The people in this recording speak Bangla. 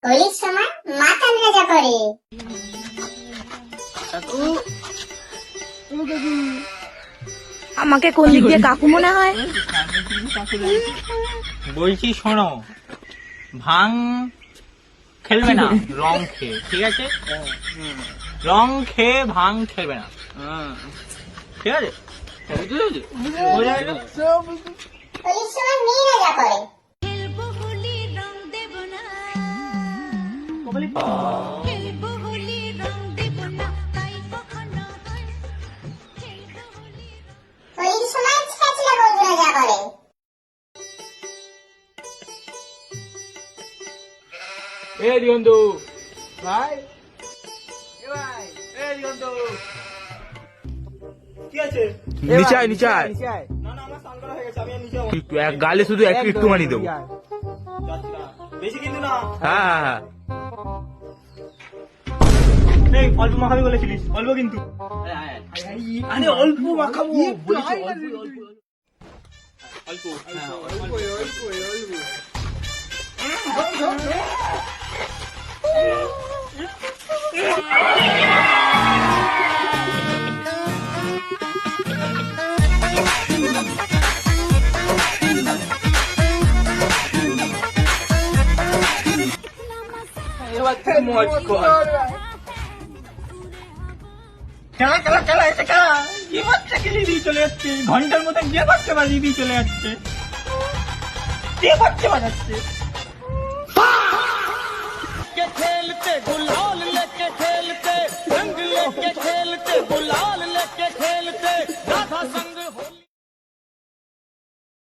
হোলির সময় মাতাল রাজা করে। আমাকে কোন দিক দিয়ে কাকু মনে হয়? বলছি শোনো, ভাং খেলবে না, রং খেয়ে, ঠিক আছে? রং খেয়ে ভাং খেলবে না, ঠিক আছে? হোলির সময় মেয়ে রাজা করে। খেলবো হোলি রং দেব না, খেলবো হোলি রং দেব না, তাই কখনো হয় খেলবো হোলি রং। হোলির সময় ছেচলা বন্ধু রাজা করে। এ দিগন্ত ভাই, এ ভাই, এ দিগন্ত কি আছে? নিচে আয়, নিচে আয়। না না, আমার স্নান করা হয়ে গেছে, আমি আর নিচে যাবো না। এক গালে শুধু একটুখানি দেবো। যাচ্ছি না। বেশি কিন্তু না। হ্যাঁ হ্যাঁ হ্যাঁ। এই অল্প মাখাবি বলেছিলিস, অল্প কিন্তু। আরে অল্প মাখাবো বলেছি, অল্প অল্প। এবার থেকে মজ কর। খেলা খেলা খেলা এসে খেলা, কি বাচ্চা খেলিয়ে দিয়ে চলে যাচ্ছে, ঘন্টার মধ্যে যে বাচ্চা বাজিয়ে দিয়ে চলে যাচ্ছে, যে বাচ্চা বাজাচ্ছে। खेलते गुलाल लेके खेलते रंग लेके खेलते गुलाल लेके